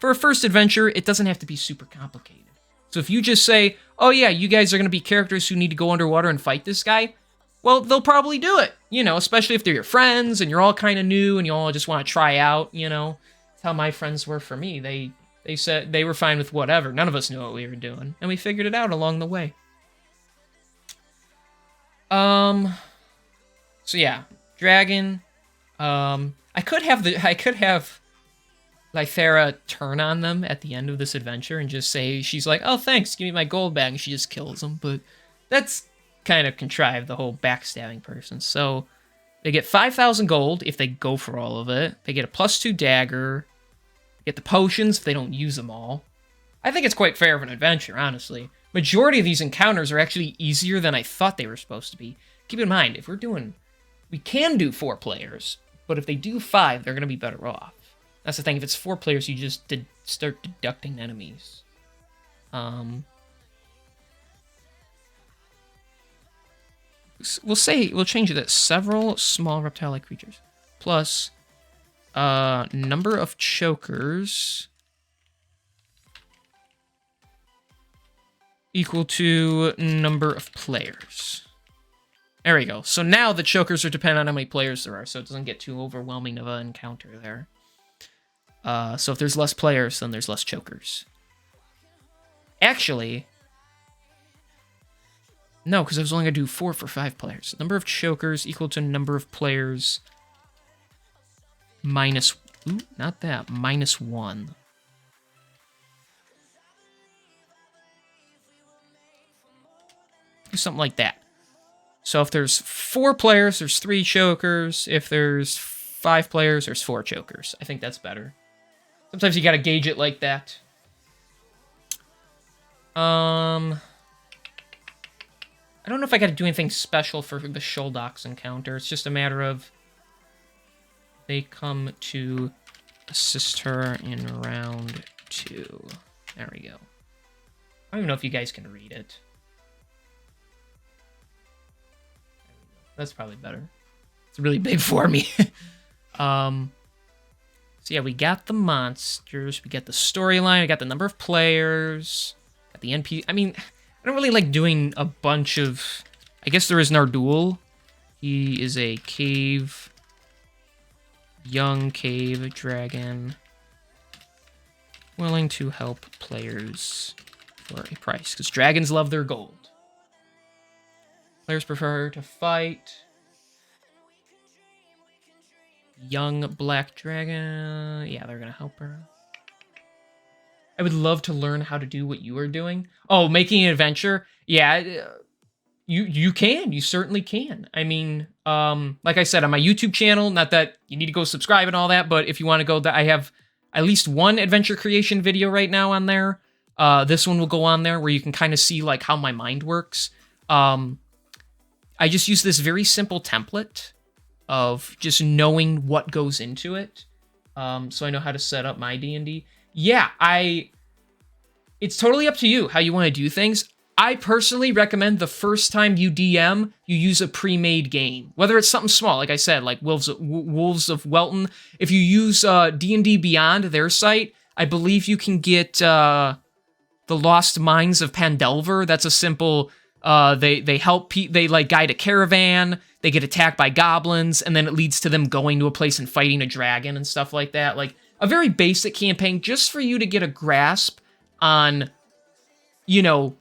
for a first adventure, it doesn't have to be super complicated. So if you just say, oh yeah, you guys are gonna be characters who need to go underwater and fight this guy, well, they'll probably do it, you know, especially if they're your friends, and you're all kind of new, and you all just want to try out, you know. That's how my friends were for me. They said they were fine with whatever. None of us knew what we were doing, and we figured it out along the way. So yeah, dragon. I could have Lythera turn on them at the end of this adventure and just say, she's like, oh thanks, give me my gold back, and she just kills them, but that's kind of contrived, the whole backstabbing person. So they get 5,000 gold if they go for all of it. They get a +2 dagger. Get the potions if they don't use them all. I think it's quite fair of an adventure, honestly. Majority of these encounters are actually easier than I thought they were supposed to be. Keep in mind, if we can do 4 players, but if they do 5, they're going to be better off. That's the thing, if it's 4 players, you just start deducting enemies. We'll change it to several small reptile-like creatures. Plus, number of chokers equal to number of players. There we go. So now the chokers are dependent on how many players there are, so it doesn't get too overwhelming of an encounter there. So if there's less players, then there's less chokers. Actually, no, because I was only going to do 4 for 5 players. Number of chokers equal to number of players minus... Ooh, not that. -1. Do something like that. So if there's 4 players, there's 3 chokers. If there's 5 players, there's 4 chokers. I think that's better. Sometimes you gotta gauge it like that. I don't know if I gotta do anything special for the Shoaldox encounter. It's just a matter of they come to assist her in round 2. There we go. I don't even know if you guys can read it. That's probably better. It's really big for me. So yeah, we got the monsters, we got the storyline, we got the number of players, got the NP. I mean, I don't really like doing a bunch of... I guess there is Nardul. He is a young cave dragon, willing to help players for a price, because dragons love their gold. Players prefer to fight. Young black dragon. Yeah, they're gonna help her. I would love to learn how to do what you are doing. Oh, making an adventure? Yeah, you can. You certainly can. I mean, like I said, on my YouTube channel, not that you need to go subscribe and all that, but if you want to go, I have at least one adventure creation video right now on there. This one will go on there where you can kind of see like how my mind works. I just use this very simple template of just knowing what goes into it. So I know how to set up my D&D. Yeah, it's totally up to you how you want to do things. I personally recommend the first time you DM, you use a pre-made game. Whether it's something small, like I said, like Wolves of Welton. If you use D&D Beyond, their site, I believe you can get The Lost Mines of Pandelver. That's a simple, they help, they like guide a caravan, they get attacked by goblins, and then it leads to them going to a place and fighting a dragon and stuff like that. Like, a very basic campaign just for you to get a grasp on, you know,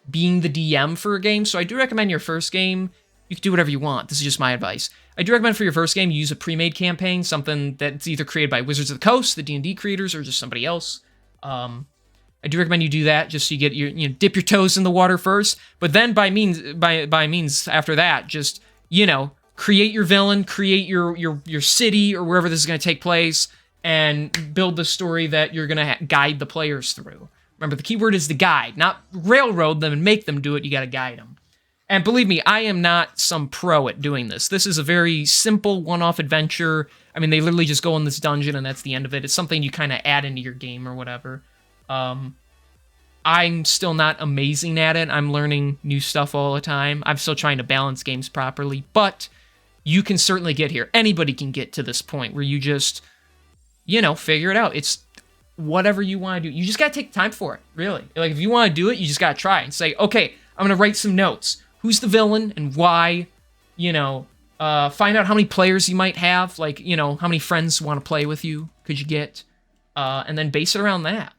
being the DM for a game. So I do recommend your first game, you can do whatever you want. This is just my advice. I do recommend for your first game, you use a pre-made campaign, something that's either created by Wizards of the Coast, the D&D creators, or just somebody else. I do recommend you do that just so you get you know, dip your toes in the water first. But then by means after that, just, you know, create your villain, create your city or wherever this is going to take place, and build the story that you're going to guide the players through. Remember, the key word is the guide, not railroad them and make them do it. You got to guide them. And believe me, I am not some pro at doing this. This is a very simple one-off adventure. I mean, they literally just go in this dungeon and that's the end of it. It's something you kind of add into your game or whatever. I'm still not amazing at it. I'm learning new stuff all the time. I'm still trying to balance games properly, but you can certainly get here. Anybody can get to this point where you just, you know, figure it out. It's whatever you want to do. You just got to take time for it, really. Like, if you want to do it, you just got to try and say, okay, I'm going to write some notes. Who's the villain and why? You know, find out how many players you might have. Like, you know, how many friends want to play with you could you get? And then base it around that.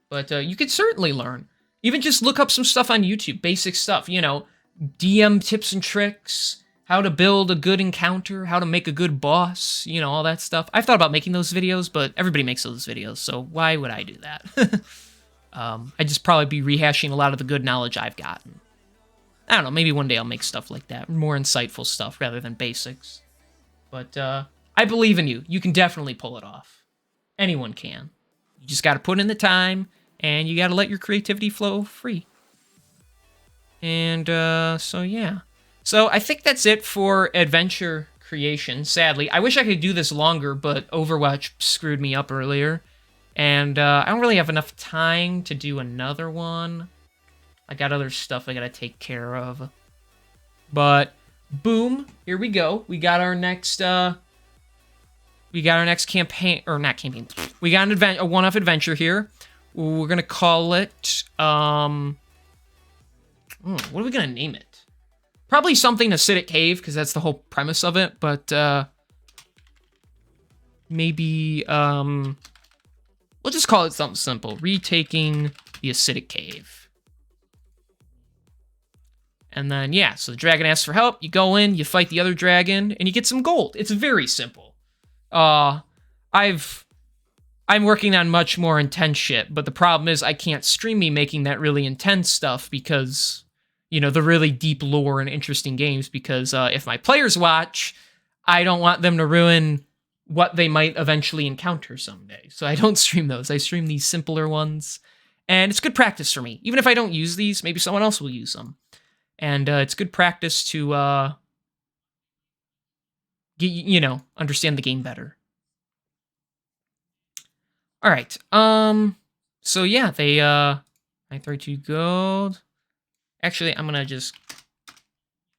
But you could certainly learn. Even just look up some stuff on YouTube, basic stuff, you know, DM tips and tricks, how to build a good encounter, how to make a good boss, you know, all that stuff. I've thought about making those videos, but everybody makes those videos, so why would I do that? I'd just probably be rehashing a lot of the good knowledge I've gotten. I don't know, maybe one day I'll make stuff like that, more insightful stuff rather than basics. But I believe in you. You can definitely pull it off. Anyone can. You just got to put in the time, and you got to let your creativity flow free. And so, yeah. So I think that's it for adventure creation, sadly. I wish I could do this longer, but Overwatch screwed me up earlier. And I don't really have enough time to do another one. I got other stuff I got to take care of. But, boom, here we go. We got our next campaign, or not campaign. We got a one-off adventure here. We're going to call it, what are we going to name it? Probably something Acidic Cave, because that's the whole premise of it, but, maybe, we'll just call it something simple. Retaking the Acidic Cave. And then, yeah, so the dragon asks for help, you go in, you fight the other dragon, and you get some gold. It's very simple. I'm working on much more intense shit, but the problem is I can't stream me making that really intense stuff because, you know, the really deep lore and interesting games, because if my players watch, I don't want them to ruin what they might eventually encounter someday. So I don't stream those. I stream these simpler ones, and it's good practice for me. Even if I don't use these, maybe someone else will use them. And it's good practice to get, you know, understand the game better. All right. So yeah, they 932 gold. Actually, I'm gonna just.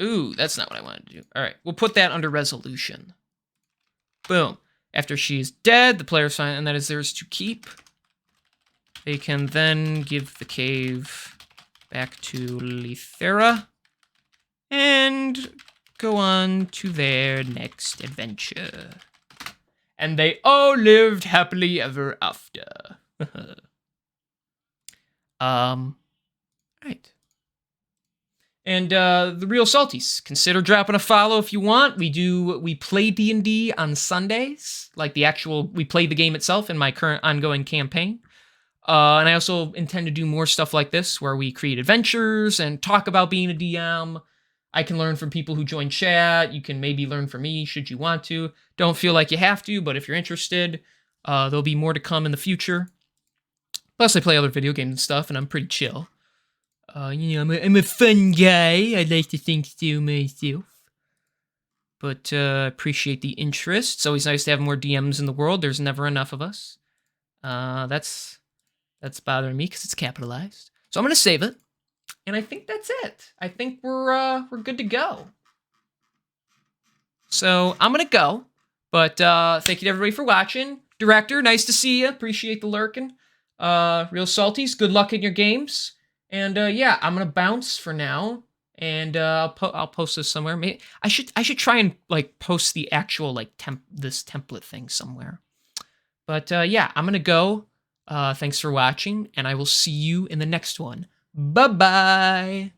Ooh, that's not what I wanted to do. All right, we'll put that under resolution. Boom. After she's dead, the player's fine, and that is theirs to keep. They can then give the cave back to Lithera and go on to their next adventure. And they all lived happily ever after. Right. And the Real Salties, consider dropping a follow if you want. We play D&D on Sundays, like we play the game itself in my current ongoing campaign. And I also intend to do more stuff like this, where we create adventures and talk about being a DM. I can learn from people who join chat. You can maybe learn from me, should you want to. Don't feel like you have to, but if you're interested, there'll be more to come in the future. Plus, I play other video games and stuff, and I'm pretty chill. I'm a fun guy. I like to think so myself. But appreciate the interest. It's always nice to have more DMs in the world. There's never enough of us. That's bothering me because it's capitalized. So I'm gonna save it, and I think that's it. I think we're good to go. So I'm gonna go. But thank you to everybody for watching. Director, nice to see you. Appreciate the lurking. Real Salties, good luck in your games. And yeah, I'm gonna bounce for now, and I'll post this somewhere. Maybe I should try and like post the actual like this template thing somewhere. But yeah, I'm gonna go. Thanks for watching, and I will see you in the next one. Bye bye.